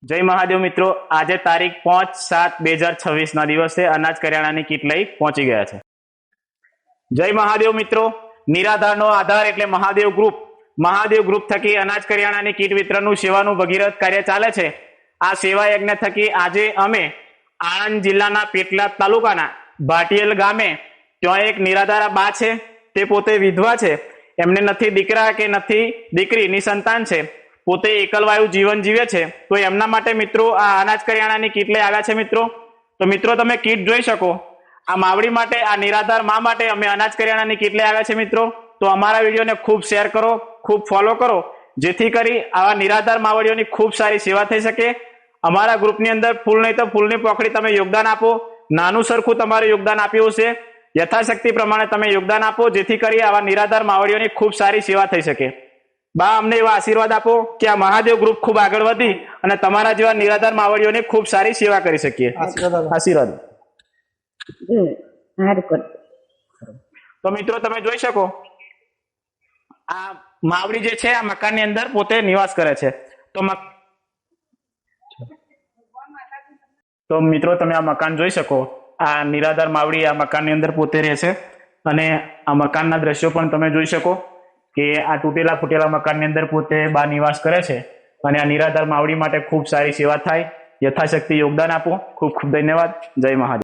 જય મહાદેવ મિત્રો, આજે તારીખ 5/7/2026 ના દિવસે અનાજ કરિયાણાની કીટ લઈ પહોંચી ગયા છે. જય મહાદેવ મિત્રો, નિરાધારનો આધાર એટલે મહાદેવ ગ્રુપ થકી અનાજ કરિયાણાની કીટ વિતરણનું સેવાનું ભગીરથ કાર્ય ચાલે છે. આ સેવા યજ્ઞ થકી આજે અમે આણંદ જિલ્લાના પેટલાદ તાલુકાના ભાટિયેલ ગામે ત્યાં એક નિરાધારા બા છે. તે પોતે વિધવા છે. એમને નથી દીકરા કે નથી દીકરી, નિસંતાન છે. પોતે એકલવાયુ જીવન જીવે છે. તો એમના માટે મિત્રો આ અનાજ કરિયાણાની કીટ લઈ આવ્યા છે. મિત્રો તમે કીટ જોઈ શકો. આ માવડી માટે, આ નિરાધાર મા માટે અમે અનાજ કરિયાણાની કીટ લઈ આવ્યા છે. મિત્રો તો અમારા વિડીયોને ખૂબ શેર કરો, ખૂબ ફોલો કરો, જેથી કરી આવા નિરાધાર માવડીઓની ખૂબ સારી સેવા થઈ શકે. અમારા ગ્રુપની અંદર ફૂલ નહીં તો ફૂલની પોખડી તમે યોગદાન આપો. નાનું સરખું તમારું યોગદાન આપ્યું છે. યથાશક્તિ પ્રમાણે તમે યોગદાન આપો, જેથી કરી આવા નિરાધાર માવડીઓની ખૂબ સારી સેવા થઈ શકે. બા, અમને એવા આશીર્વાદ આપો કે આ મહાદેવ ગ્રુપ ખૂબ આગળ વધી અને તમારા જેવા નિરાધાર માવડીઓની ખૂબ સારી સેવા કરી શકીએ. આશીર્વાદ. તો મિત્રો તમે જોઈ શકો, આ માવડી જે છે આ મકાનની અંદર પોતે નિવાસ કરે છે. તો મિત્રો તમે આ મકાન જોઈ શકો. આ નિરાધાર માવડી આ મકાનની અંદર પોતે રહે છે અને આ મકાનના દ્રશ્યો પણ તમે જોઈ શકો કે આ તૂટેલા ફૂટેલા મકાનની અંદર પોતે બા નિવાસ કરે છે. અને આ નિરાધાર માવડી માટે ખૂબ સારી સેવા થાય. યથાશક્તિ યોગદાન આપો. ખૂબ ખૂબ ધન્યવાદ. જય મહાદેવ.